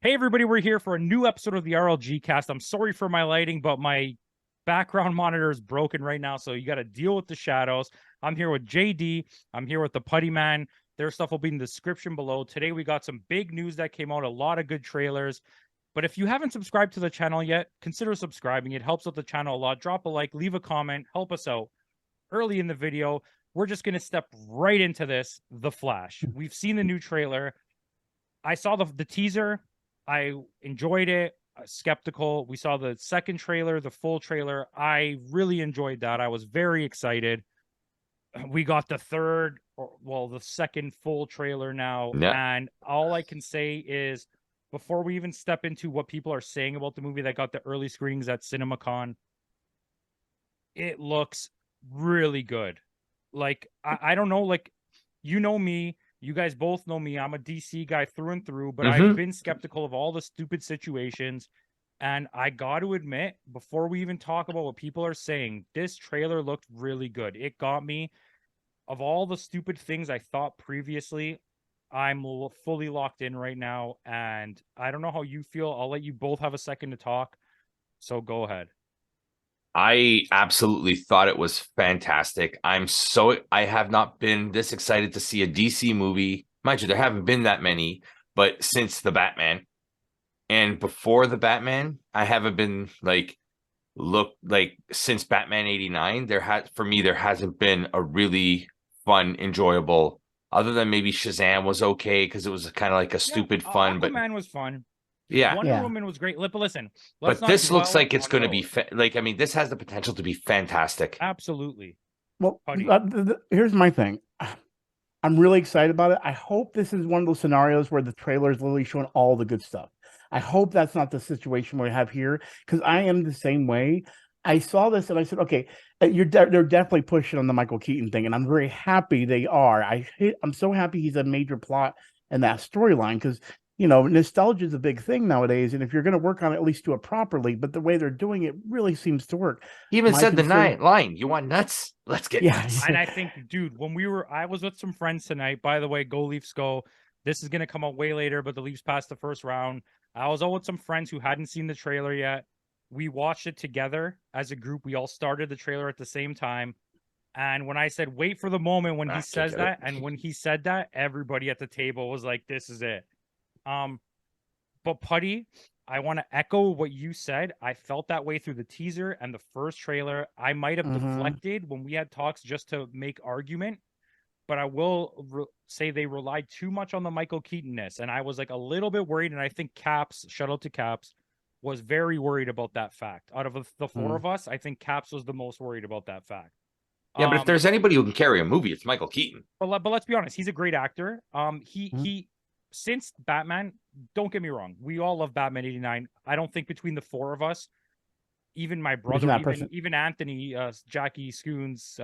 Hey, everybody, we're here for a new episode of the RLG cast. I'm sorry for my lighting, but my background monitor is broken right now, so you got to deal with the shadows. I'm here with JD. I'm here with the Puttyman. Their stuff will be in the description below. Today, we got some big news that came out, a lot of good trailers. But if you haven't subscribed to the channel yet, consider subscribing. It helps out the channel a lot. Drop a like, leave a comment, help us out. Early in the video, we're just going to step right into this, The Flash. We've seen the new trailer. I saw the teaser. I enjoyed it. Skeptical. We saw the second trailer, the full trailer. I really enjoyed that. I was very excited. We got the the second full trailer now. Yeah. And all I can say is, before we even step into what people are saying about the movie that got the early screenings at CinemaCon, it looks really good. Like, I don't know, like, you know me. You guys both know me. I'm a DC guy through and through, but I've been skeptical of all the stupid situations. And I got to admit, before we even talk about what people are saying, this trailer looked really good. It got me. Of all the stupid things I thought previously, I'm fully locked in right now. And I don't know how you feel. I'll let you both have a second to talk. So go ahead. I absolutely thought it was fantastic. I have not been this excited to see a DC movie. Mind you, there haven't been that many, but since the Batman and before the Batman, I haven't been since Batman 89, there hasn't been a really fun, enjoyable, other than maybe Shazam was okay because it was kind of like a stupid fun, but Aquaman was fun. yeah. Wonder Woman was great. But listen, let's But not this looks dwell like it's on going to be those. this has the potential to be fantastic. Absolutely. Well, Putty. here's my thing. I'm really excited about it. I hope this is one of those scenarios where the trailer is literally showing all the good stuff. I hope that's not the situation we have here, because I am the same way. I saw this and I said, okay, they're definitely pushing on the Michael Keaton thing, and I'm very happy they are. I'm so happy he's a major plot in that storyline, because nostalgia is a big thing nowadays, and if you're going to work on it, at least do it properly. But the way they're doing it really seems to work. He even said the line, "You want nuts? Let's get nuts." And I think, dude, I was with some friends tonight. By the way, go Leafs, go! This is gonna come out way later, but the Leafs passed the first round. I was out with some friends who hadn't seen the trailer yet. We watched it together as a group. We all started the trailer at the same time. And when I said, "Wait for the moment when he says that," and when he said that, everybody at the table was like, "This is it." But Putty, I want to echo what you said. I felt that way through the teaser and the first trailer. I might have deflected when we had talks just to make argument, but I will say they relied too much on the Michael Keaton-ness, and I was like a little bit worried. And I think Caps, shout out to Caps, was very worried about that fact. Out of the four of us, I think Caps was the most worried about that fact. Yeah, but if there's anybody who can carry a movie, it's Michael Keaton. But let's be honest, he's a great actor. He since Batman, don't get me wrong, we all love Batman 89. I don't think between the four of us, even my brother, even Anthony, Jackie Scoons,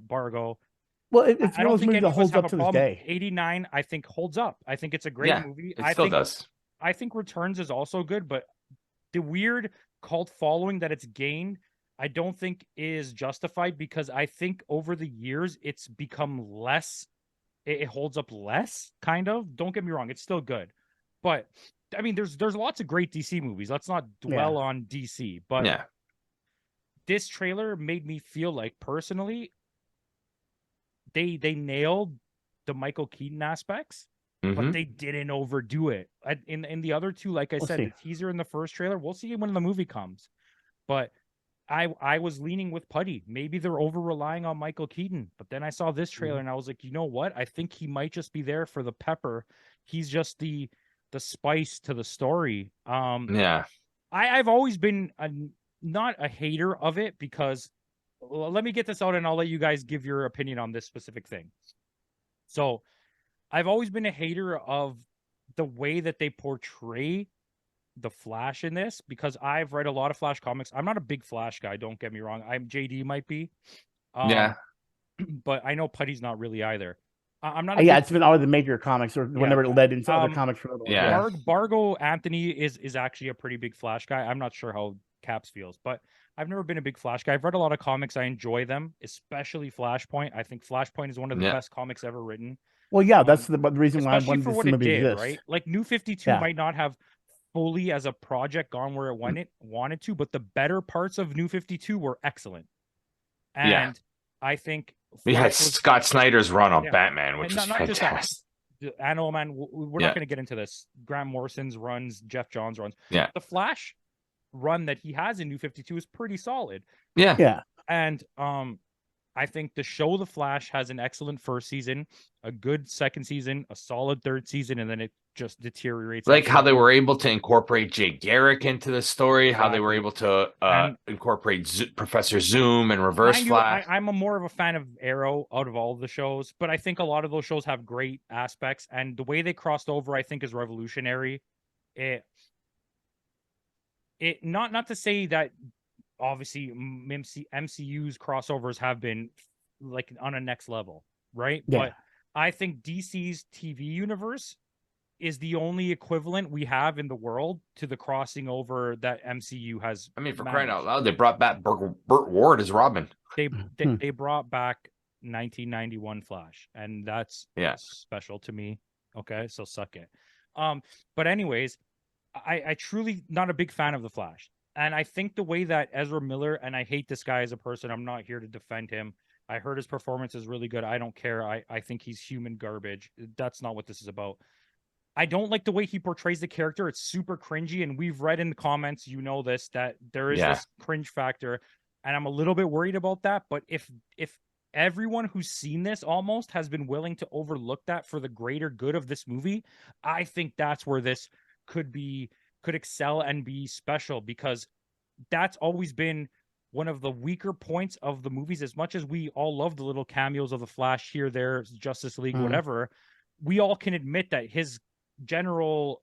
Bargo. Well, it's I one don't of those think movies that holds up to this day. 89, I think, holds up. I think it's a great movie. It still does. I think Returns is also good, but the weird cult following that it's gained, I don't think is justified, because I think over the years it's become less. It holds up less, kind of. Don't get me wrong, it's still good. But I mean, there's lots of great DC movies. Let's not dwell on DC. But this trailer made me feel like, personally, they nailed the Michael Keaton aspects, but they didn't overdo it. In the other two, like I said, the teaser and the first trailer, we'll see when the movie comes. But I was leaning with Putty. Maybe they're over relying on Michael Keaton. But then I saw this trailer and I was like, you know what? I think he might just be there for the pepper. He's just the spice to the story. I've always been not a hater of it, because let me get this out and I'll let you guys give your opinion on this specific thing. So I've always been a hater of the way that they portray the Flash in this, because I've read a lot of Flash comics. I'm not a big Flash guy, don't get me wrong. JD might be. But I know Putty's not really either. I'm not. It's been all the major comics, or whenever it led into other comics. Bargo Anthony is actually a pretty big Flash guy. I'm not sure how Caps feels, but I've never been a big Flash guy. I've read a lot of comics. I enjoy them, especially Flashpoint. I think Flashpoint is one of the best comics ever written. Well, yeah, that's the reason why I wanted for this what it movie did, exist. right? Like, New 52 might not have fully as a project gone where it wanted to, but the better parts of New 52 were excellent. And I think we had Scott Snyder's run on Batman, which was not fantastic. just that. Animal Man, we're not going to get into this. Grant Morrison's runs, Jeff Johns runs. Yeah. The Flash run that he has in New 52 is pretty solid. Yeah. And I think the show The Flash has an excellent first season, a good second season, a solid third season, and then it just deteriorates. Like how they were able to incorporate Jay Garrick into the story, Exactly. how they were able to incorporate Professor Zoom and Reverse Flash. I'm more of a fan of Arrow out of all of the shows, but I think a lot of those shows have great aspects, and the way they crossed over, I think, is revolutionary. It not to say that obviously MCU's crossovers have been like on a next level, right? Yeah. But I think DC's TV universe is the only equivalent we have in the world to the crossing over that MCU has. I mean, for crying out loud, they brought back Burt Ward as Robin. They brought back 1991 Flash, and that's special to me. Okay, so suck it. But anyways, I truly not a big fan of the Flash. And I think the way that Ezra Miller, and I hate this guy as a person, I'm not here to defend him. I heard his performance is really good. I don't care. I think he's human garbage. That's not what this is about. I don't like the way he portrays the character. It's super cringy. And we've read in the comments, you know this, that there is this cringe factor. And I'm a little bit worried about that. But if everyone who's seen this almost has been willing to overlook that for the greater good of this movie, I think that's where this could excel and be special, because that's always been one of the weaker points of the movies. As much as we all love the little cameos of the Flash here, there, Justice League, whatever, we all can admit that his general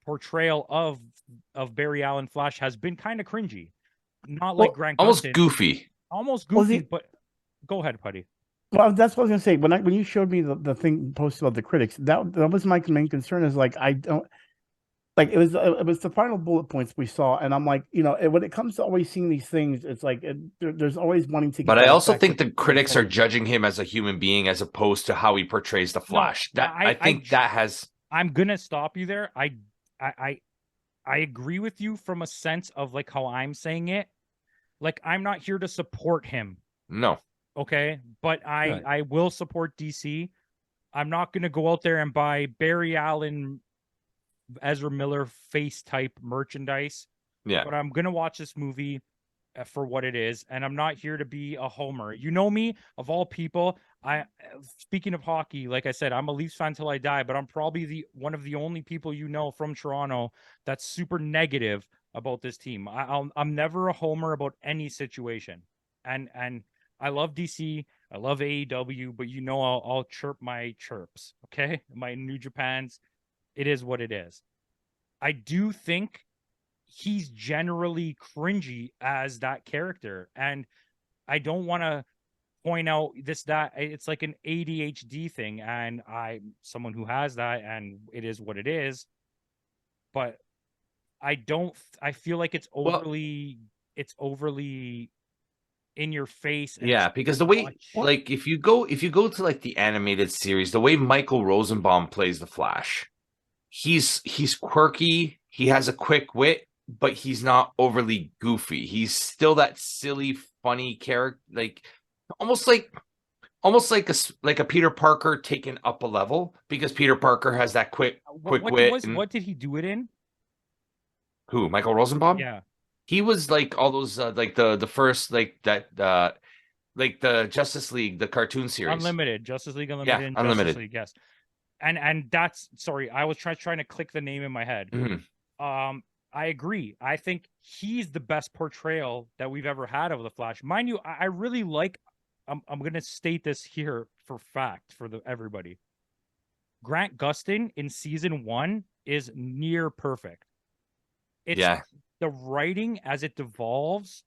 portrayal of Barry Allen Flash has been kind of cringy, not like Grant almost Gustin. Almost goofy. But go ahead, Putty. Well, that's what I was gonna say. When you showed me the thing posted about the critics, that was my main concern. Is like, I don't like, it was the final bullet points we saw, and I'm like, when it comes to always seeing these things, it's like there's always wanting to get. But I also think the critics are judging him as a human being as opposed to how he portrays the Flash. I'm gonna stop you there. I agree with you from a sense of like how I'm saying it. Like, I'm not here to support him. No. Okay, but I will support DC. I'm not gonna go out there and buy Barry Allen, Ezra Miller face type merchandise. Yeah. But I'm gonna watch this movie for what it is, and I'm not here to be a homer. You know me, of all people. Speaking of hockey, like I said, I'm a Leafs fan till I die, but I'm probably one of the only people from Toronto that's super negative about this team. I'm never a homer about any situation, and I love DC, I love AEW, but I'll chirp my chirps, okay? My New Japans. It is what it is. I do think he's generally cringy as that character, and I don't want to point out that it's like an ADHD thing, and I'm someone who has that, and it is what it is. But I feel like it's overly in your face. Yeah, because the way, like, if you go to like the animated series, the way Michael Rosenbaum plays the Flash, he's quirky, he has a quick wit, but he's not overly goofy. He's still that silly, funny character, like almost like a Peter Parker taken up a level, because Peter Parker has that quick wit. What did he do it in? Who? Michael Rosenbaum? Yeah. He was like all those like the first like that like the Justice League, the cartoon series. Unlimited, Justice League Unlimited, yeah, and Unlimited. Justice League, yes. And that's, sorry, I was trying to click the name in my head. Mm-hmm. I agree. I think he's the best portrayal that we've ever had of the Flash. Mind you, I really like, I'm going to state this here for fact for everybody. Grant Gustin in season 1 is near perfect. It's the writing as it devolves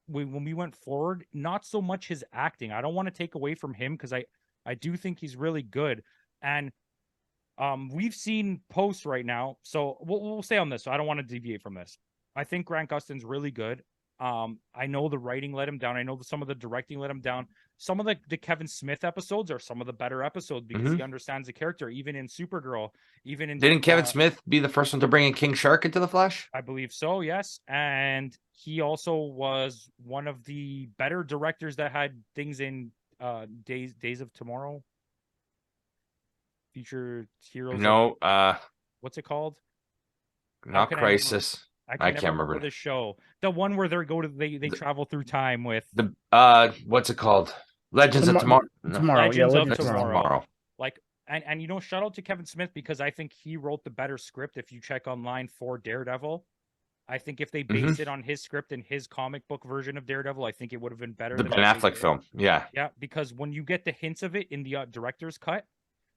when we went forward, not so much his acting. I don't want to take away from him, because I do think he's really good. And we've seen posts right now, so we'll stay on this. So I don't want to deviate from this. I think Grant Gustin's really good. I know the writing let him down. I know some of the directing let him down. Some of the Kevin Smith episodes are some of the better episodes because he understands the character, even in Supergirl, even in Didn't Kevin Smith be the first one to bring in King Shark into the Flash? I believe so, yes. And he also was one of the better directors that had things in Days of Tomorrow. Future Heroes. No, what's it called? not Crisis. I can't remember the show. The one where they travel through time with the what's it called? Legends of Tomorrow. Legends of Tomorrow. Like, and you know, shout out to Kevin Smith because I think he wrote the better script. If you check online for Daredevil, I think if they based it on his script and his comic book version of Daredevil, I think it would have been better. The Ben Affleck film, yeah, because when you get the hints of it in the director's cut,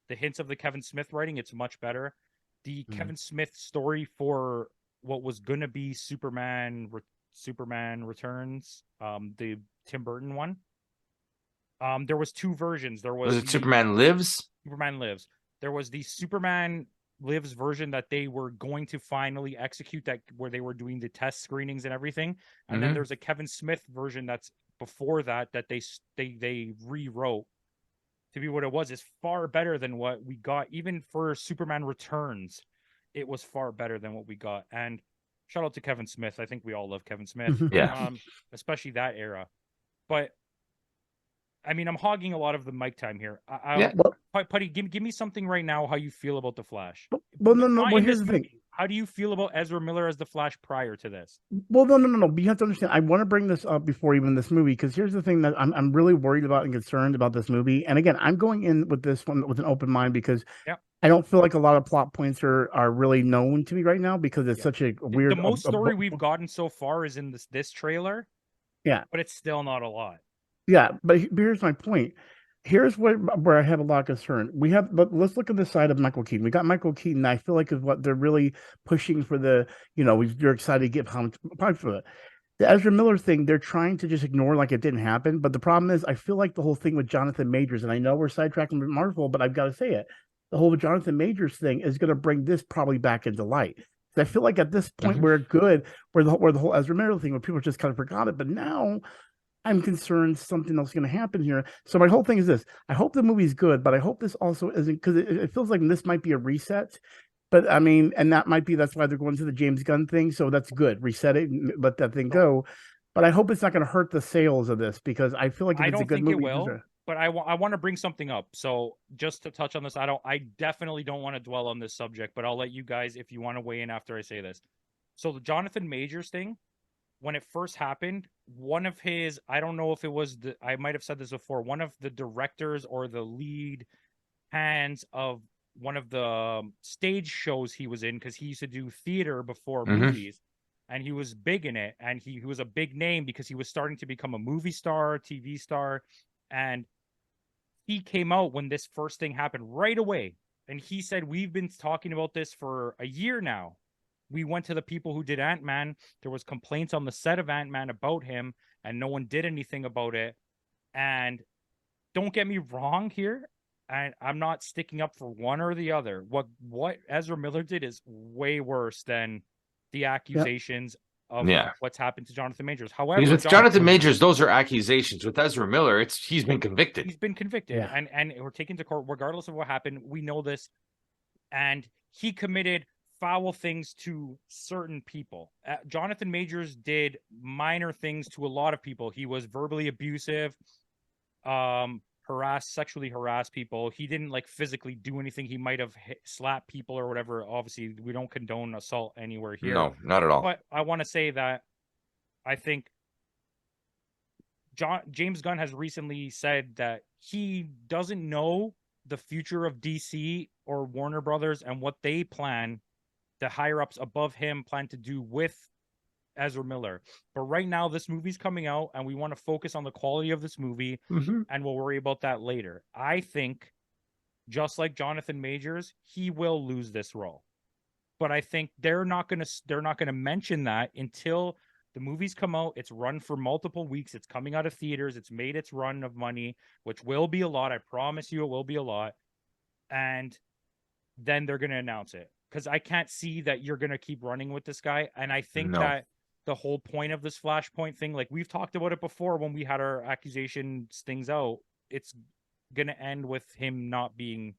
the hints of the Kevin Smith writing, it's much better. The Kevin Smith story for what was gonna be Superman Returns, the Tim Burton one. There was two versions. There was it Superman Lives? Superman Lives. There was the Superman Lives version that they were going to finally execute, that where they were doing the test screenings and everything. And then there's a Kevin Smith version that's before that they rewrote to be what it was. Is far better than what we got. Even for Superman Returns, it was far better than what we got. And shout out to Kevin Smith. I think we all love Kevin Smith. Yeah. Especially that era. But I mean, I'm hogging a lot of the mic time here. Putty, give me something right now. How you feel about the Flash? Well, no. Well, here's the thing. How do you feel about Ezra Miller as the Flash prior to this? Well, no. But you have to understand. I want to bring this up before even this movie, because here's the thing that I'm really worried about and concerned about this movie. And again, I'm going in with this one with an open mind because I don't feel like a lot of plot points are really known to me right now because it's such a weird. The most story we've gotten so far is in this trailer. Yeah, but it's still not a lot. Yeah, but here's my point. Here's where I have a lot of concern. But let's look at the side of Michael Keaton. We got Michael Keaton. I feel like is what they're really pushing for the, you're excited to get pumped for it. The Ezra Miller thing, they're trying to just ignore like it didn't happen. But the problem is, I feel like the whole thing with Jonathan Majors, and I know we're sidetracking with Marvel, but I've got to say it. The whole Jonathan Majors thing is going to bring this probably back into light. I feel like at this point we're good, where the whole Ezra Miller thing, where people just kind of forgot it, but now I'm concerned something else is going to happen here. So my whole thing is this. I hope the movie's good, but I hope this also isn't, because it feels like this might be a reset. But I mean, and that's why they're going to the James Gunn thing. So that's good. Reset it and let that thing go. But I hope it's not going to hurt the sales of this, because I feel like if it's a good movie, it will. But I want to bring something up. So just to touch on this, I definitely don't want to dwell on this subject, but I'll let you guys, if you want to weigh in after I say this. So the Jonathan Majors thing, when it first happened, one of his, I don't know if it was I might have said this before, one of the directors or the lead hands of one of the stage shows he was in, because he used to do theater before movies, and he was big in it, and he was a big name because he was starting to become a movie star, TV star, and he came out when this first thing happened right away, and he said, we've been talking about this for a year now. We went to the people who did Ant-Man. There was complaints on the set of Ant-Man about him, and no one did anything about it. And don't get me wrong here, and I'm not sticking up for one or the other. What Ezra Miller did is way worse than the accusations of what's happened to Jonathan Majors. However, because with Jonathan Majors, those are accusations. With Ezra Miller, he's been convicted. He's been convicted, and we're taken to court regardless of what happened. We know this, and he committed foul things to certain people. Jonathan Majors did minor things to a lot of people. He was verbally abusive, sexually harassed people. He didn't like physically do anything. He might have slapped people or whatever. Obviously, we don't condone assault anywhere here. No, not at all. But I want to say that I think James Gunn has recently said that he doesn't know the future of DC or Warner Brothers and what they plan, the higher ups above him plan to do with Ezra Miller. But right now, this movie's coming out, and we want to focus on the quality of this movie, and we'll worry about that later. I think, just like Jonathan Majors, he will lose this role. But I think they're not gonna mention that until the movies come out. It's run for multiple weeks. It's coming out of theaters. It's made its run of money, which will be a lot. I promise you, it will be a lot. And then they're gonna announce it. Because I can't see that you're going to keep running with this guy. And I think that the whole point of this Flashpoint thing. Like we've talked about it before when we had our accusations things out. It's gonna end with him not being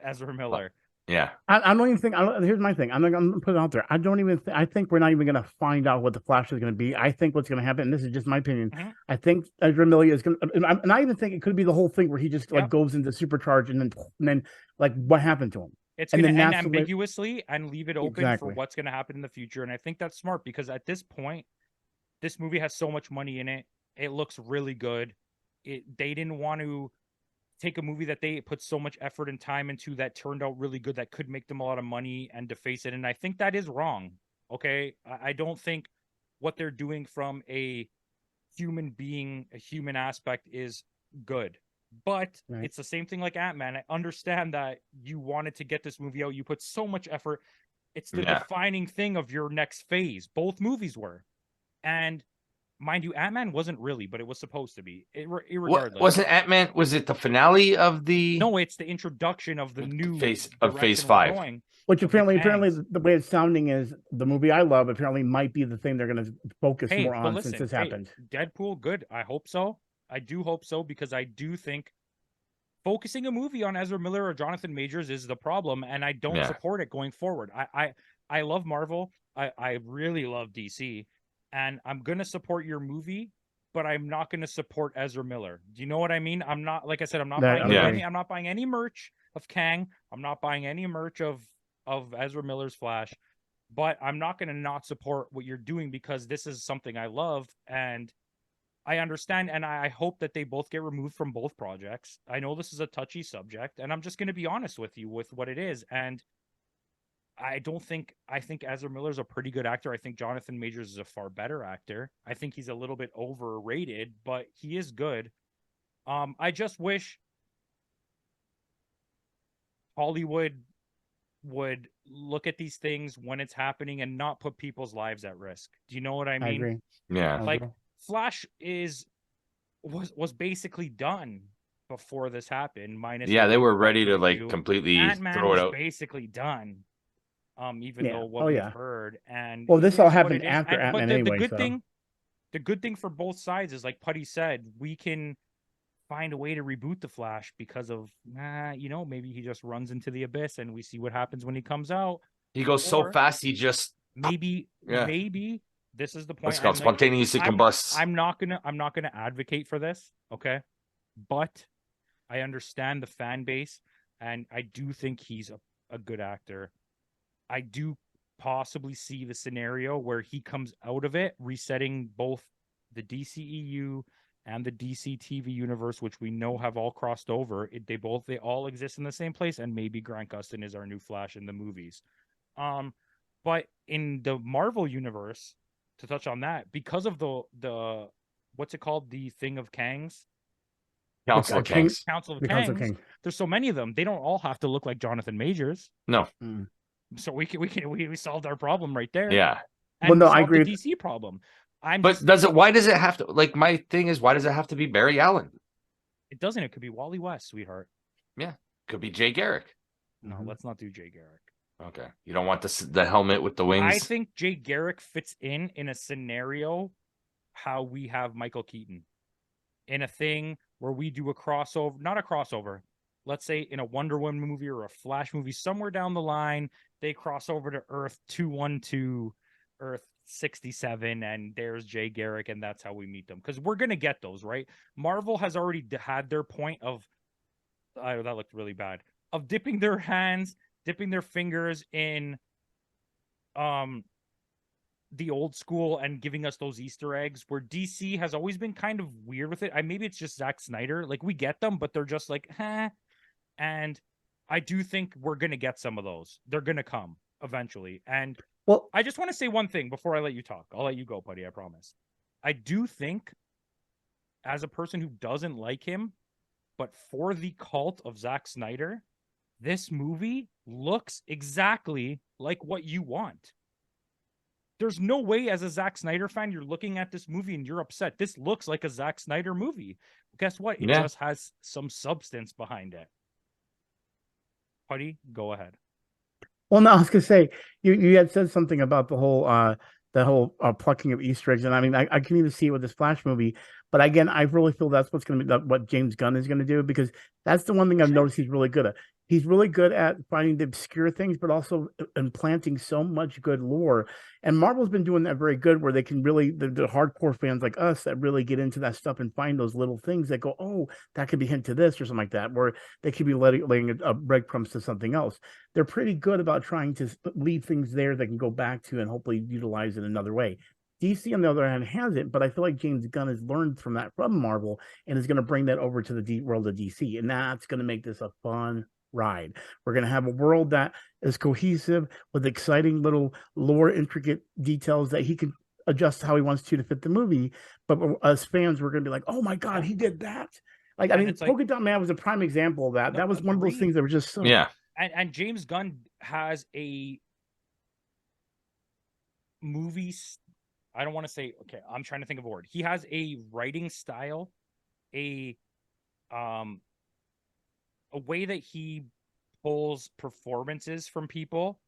Ezra Miller. Yeah. I don't even think. Here's my thing. I'm gonna put it out there. I don't even. I think we're not even gonna find out what the Flash is gonna be. I think what's gonna happen. And this is just my opinion. I think Ezra Miller is gonna. And I even think it could be the whole thing where he just like goes into supercharge and then like what happened to him. It's going to end ambiguously and leave it open for what's going to happen in the future. And I think that's smart because at this point, this movie has so much money in it. It looks really good. They didn't want to take a movie that they put so much effort and time into that turned out really good that could make them a lot of money and deface it. And I think that is wrong. Okay. I don't think what they're doing from a human being, a human aspect is good. But it's the same thing like Ant-Man. I understand that you wanted to get this movie out. You put so much effort. It's the defining thing of your next phase. Both movies were. And mind you, Ant-Man wasn't really, but it was supposed to be. Irregardless. Wasn't Ant-Man, was it the finale of the... No, it's the introduction of the new phase 5. Which apparently the way it's sounding is the movie I love apparently might be the thing they're going to focus more on since this happened. Deadpool, good. I hope so. I do hope so because I do think focusing a movie on Ezra Miller or Jonathan Majors is the problem, and I don't support it going forward. I love Marvel. I really love DC, and I'm gonna support your movie, but I'm not gonna support Ezra Miller. Do you know what I mean? I'm not, like I said, I'm not buying any merch of Kang. I'm not buying any merch of Ezra Miller's Flash, but I'm not gonna not support what you're doing because this is something I love and I understand, and I hope that they both get removed from both projects. I know this is a touchy subject, and I'm just going to be honest with you with what it is. And I think Ezra Miller's a pretty good actor. I think Jonathan Majors is a far better actor. I think he's a little bit overrated, but he is good. I just wish Hollywood would look at these things when it's happening and not put people's lives at risk. Do you know what I mean? I agree. Yeah. Like, Flash was basically done before this happened. Minus they were ready to like completely throw it out. Basically done. Even though what we've heard and this all happened after Ant-Man anyway. The good thing for both sides is like Putty said, we can find a way to reboot the Flash because of maybe he just runs into the abyss and we see what happens when he comes out. He goes so fast he just maybe. This is the point. It's called spontaneously combusts. I'm not gonna advocate for this, okay? But I understand the fan base, and I do think he's a good actor. I do possibly see the scenario where he comes out of it, resetting both the DCEU and the DC TV universe, which we know have all crossed over. They all exist in the same place, and maybe Grant Gustin is our new Flash in the movies. But in the Marvel universe, to touch on that, because of the what's it called, the thing of Kangs, Council of Kangs. There's so many of them. They don't all have to look like Jonathan Majors. No. So we solved our problem right there. Yeah. And I agree. The DC problem. Why does it have to, like, my thing is, why does it have to be Barry Allen? It doesn't. It could be Wally West, sweetheart. Yeah. Could be Jay Garrick. No, let's not do Jay Garrick. Okay. You don't want the helmet with the wings? I think Jay Garrick fits in a scenario how we have Michael Keaton. In a thing where we do a crossover, not a crossover. Let's say in a Wonder Woman movie or a Flash movie, somewhere down the line, they cross over to Earth 212, Earth 67, and there's Jay Garrick, and that's how we meet them. Because we're going to get those, right? Marvel has already had their point of, that looked really bad, of dipping their fingers in the old school and giving us those Easter eggs, where DC has always been kind of weird with it. Maybe it's just Zack Snyder. Like, we get them, but they're just like, And I do think we're going to get some of those. They're going to come eventually. And I just want to say one thing before I let you talk. I'll let you go, Putty, I promise. I do think, as a person who doesn't like him, but for the cult of Zack Snyder, this movie looks exactly like what you want. There's no way as a Zack Snyder fan, you're looking at this movie and you're upset. This looks like a Zack Snyder movie. Guess what? It just has some substance behind it. Putty, go ahead. Well, no, I was going to say, you had said something about the whole the whole plucking of Easter eggs. And I mean, I can even see it with this Flash movie. But again, I really feel that's what's going to be what James Gunn is going to do, because that's the one thing I've noticed he's really good at. He's really good at finding the obscure things, but also implanting so much good lore. And Marvel's been doing that very good, where they can really, the hardcore fans like us that really get into that stuff and find those little things that go, oh, that could be hint to this or something like that, where they could be laying a breadcrumbs to something else. They're pretty good about trying to leave things there that can go back to and hopefully utilize it another way. DC, on the other hand, hasn't, but I feel like James Gunn has learned from that from Marvel and is going to bring that over to the world of DC. And that's going to make this a fun ride. We're going to have a world that is cohesive with exciting little lore, intricate details that he can adjust how he wants to fit the movie. But as fans, we're going to be like, oh my God, he did that. Like, I mean, Polka Dot Man was a prime example of that. That was one of those things that were just so. Yeah. And James Gunn has a movie. I don't want to say, okay, I'm trying to think of a word. He has a writing style, a way that he pulls performances from people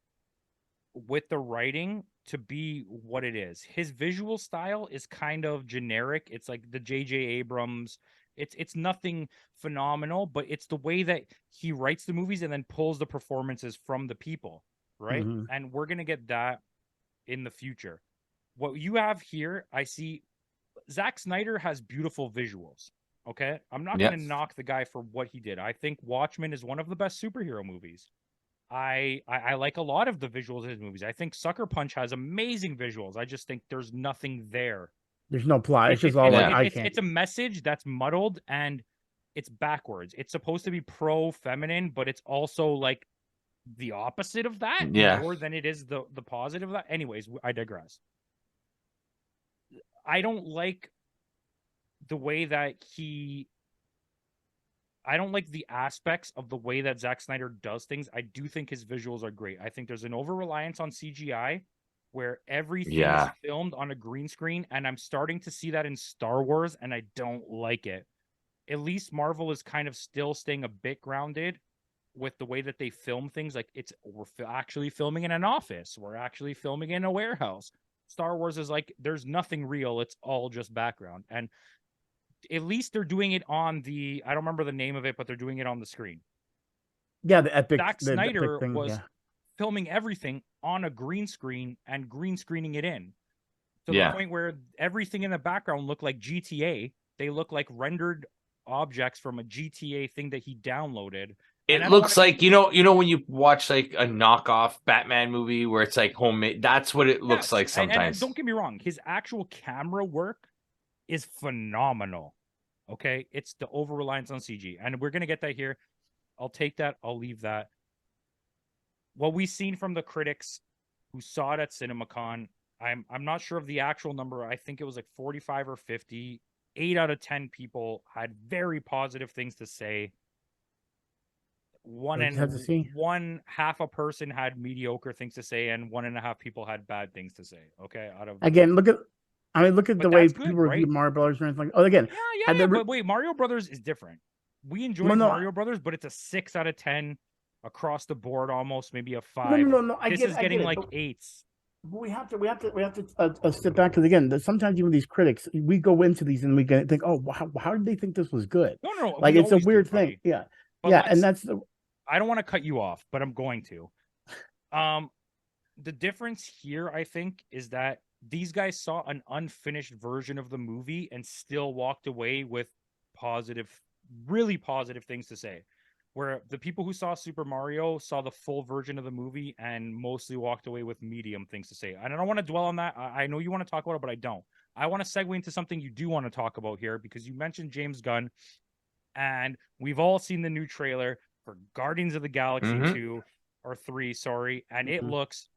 with the writing to be what it is. His visual style is kind of generic. It's like the J.J. Abrams. It's nothing phenomenal, but it's the way that he writes the movies and then pulls the performances from the people, right? Mm-hmm. And we're going to get that in the future. What you have here, I see Zack Snyder has beautiful visuals. Okay. I'm not going to knock the guy for what he did. I think Watchmen is one of the best superhero movies. I like a lot of the visuals of his movies. I think Sucker Punch has amazing visuals. I just think there's nothing there. There's no plot. It's just all like, it's a message that's muddled and it's backwards. It's supposed to be pro-feminine, but it's also like the opposite of that more than it is the positive of that. Anyways, I digress. I don't like the way that I don't like the aspects of the way that Zack Snyder does things. I do think his visuals are great. I think there's an over-reliance on CGI where everything is filmed on a green screen, and I'm starting to see that in Star Wars, and I don't like it. At least Marvel is kind of still staying a bit grounded with the way that they film things. Like, we're actually filming in an office. We're actually filming in a warehouse. Star Wars is like, there's nothing real. It's all just background. And at least they're doing it on I don't remember the name of it, but they're doing it on the screen. Yeah, the epic. Zack Snyder thing, was filming everything on a green screen and green screening it in. To the point where everything in the background looked like GTA. They look like rendered objects from a GTA thing that he downloaded. It looks like, you know, when you watch like a knockoff Batman movie where it's like homemade, that's what it looks like sometimes. And don't get me wrong, his actual camera work is phenomenal. Okay, it's the over reliance on CG, and we're gonna get that here. I'll take that. I'll leave that. What we've seen from the critics who saw it at CinemaCon, I'm not sure of the actual number. I think it was like 45 or 50. 8 out of 10 people had very positive things to say. One half a person had mediocre things to say, and 1.5 people had bad things to say. Okay, again, look at the way people review Mario Brothers or anything. Oh, again, but wait, Mario Brothers is different. We enjoyed Mario Brothers, but it's a 6 out of 10 across the board, almost maybe a 5. No. This is getting like 8s. But we have to step back, because again, sometimes even these critics, we go into these and we think, oh, how did they think this was good? No, like it's a weird thing. Yeah, and that's the. I don't want to cut you off, but I'm going to. The difference here, I think, is that these guys saw an unfinished version of the movie and still walked away with really positive things to say. Where the people who saw Super Mario saw the full version of the movie and mostly walked away with medium things to say. And I don't want to dwell on that. I know you want to talk about it, but I don't. I want to segue into something you do want to talk about here, because you mentioned James Gunn, and we've all seen the new trailer for Guardians of the Galaxy 2 or 3, sorry, and it looks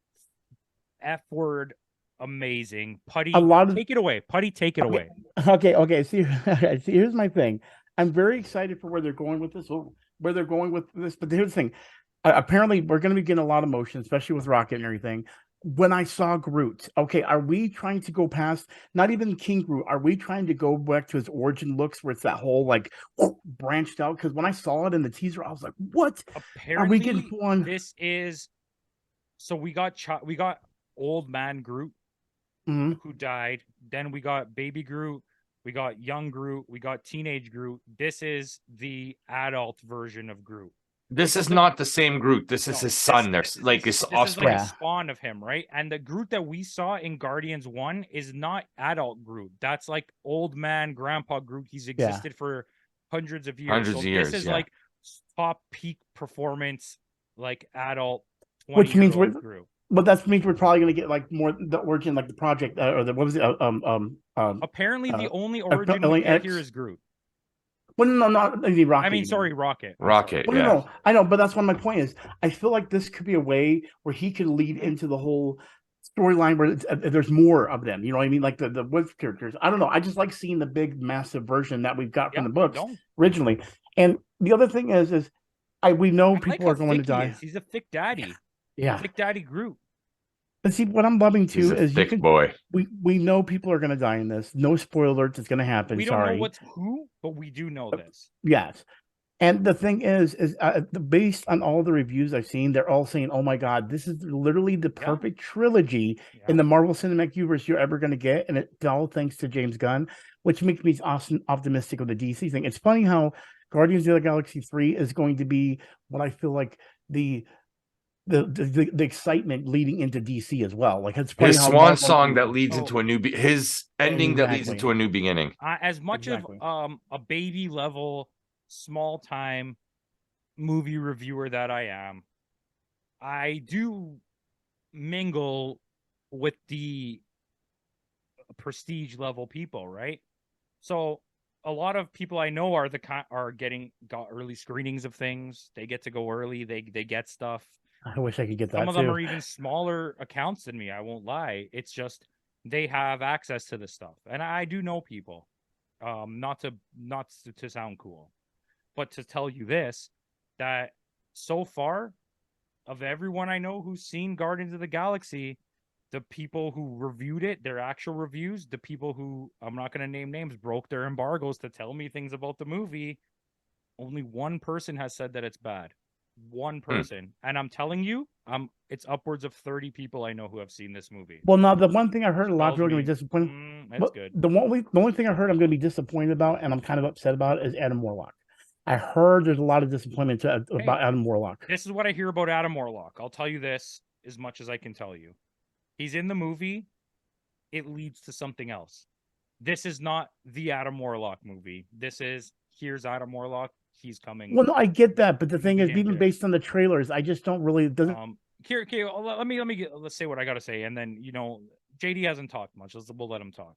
F-word amazing. Putty, take it away. Putty, take it away. Okay. See, here's my thing. I'm very excited for where they're going with this. But here's the thing. Apparently, we're going to be getting a lot of motion, especially with Rocket and everything. When I saw Groot, okay, are we trying to go past not even King Groot? Are we trying to go back to his origin looks, where it's that whole like branched out? Because when I saw it in the teaser, I was like, "What? Apparently, are we getting one?" This is so we got old man Groot who died. Then we got Baby Groot. We got Young Groot. We got Teenage Groot. This is the adult version of Groot. This is not the same Groot. This is his son. There's like his This offspring. is like a spawn of him, right? And the Groot that we saw in Guardians 1 is not adult Groot. That's like old man, grandpa Groot. He's existed for hundreds of years. Hundreds of years, this is like top peak performance, like adult 20-year-old which means Groot. But that means we're probably going to get like more the origin, like the project or the what was it? Apparently, the only origin we get here is Groot. Well, no, not Rocket. I mean, sorry, Rocket. Rocket. Well, no, I know, but that's what my point is. I feel like this could be a way where he could lead into the whole storyline where there's more of them. You know what I mean? Like the Woods characters. I don't know. I just like seeing the big, massive version that we've got from the books originally. And the other thing is we know people are going to die. He's a thick daddy. Yeah, thick daddy Groot. And see, what I'm loving too is thick boy. We know people are going to die in this. No spoilers. It's going to happen. We don't know what's who, but we do know this. Yes. And the thing is based on all the reviews I've seen, they're all saying, "Oh my God, this is literally the perfect trilogy in the Marvel Cinematic Universe you're ever going to get," and it's all thanks to James Gunn, which makes me awesome, optimistic of the DC thing. It's funny how Guardians of the Galaxy 3 is going to be what I feel like the excitement leading into DC as well. Like it's his swan song that leads into a new his ending that leads into a new beginning. As much of a baby level, small time movie reviewer that I am, I do mingle with the prestige level people, right? So a lot of people I know are got early screenings of things. They get to go early. They get stuff. I wish I could get that. Some of them are even smaller accounts than me. I won't lie. It's just they have access to this stuff, and I do know people. Not to sound cool, but to tell you this, that so far, of everyone I know who's seen Guardians of the Galaxy, the people who reviewed it, their actual reviews, the people who, I'm not going to name names, broke their embargoes to tell me things about the movie, only one person has said that it's bad. One person. And I'm telling you, it's upwards of 30 people I know who have seen this movie. Well, now the one thing I heard a lot of people are going to be disappointed. That's good. The only thing I heard I'm going to be disappointed about, and I'm kind of upset about, is Adam Warlock. I heard there's a lot of disappointment about Adam Warlock. This is what I hear about Adam Warlock. I'll tell you this as much as I can tell you. He's in the movie. It leads to something else. This is not the Adam Warlock movie. This is, here's Adam Warlock. He's coming. Well, no, I get that, but the thing is, even based on the trailers, I just don't really doesn't. Here, let's say what I gotta say, and then JD hasn't talked much. We'll let him talk.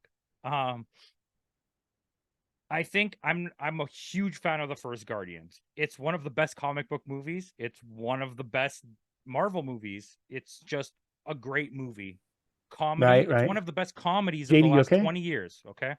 I think I'm a huge fan of the first Guardians. It's one of the best comic book movies. It's one of the best Marvel movies. It's just a great movie. Comedy. It's one of the best comedies of the last 20 years. Okay.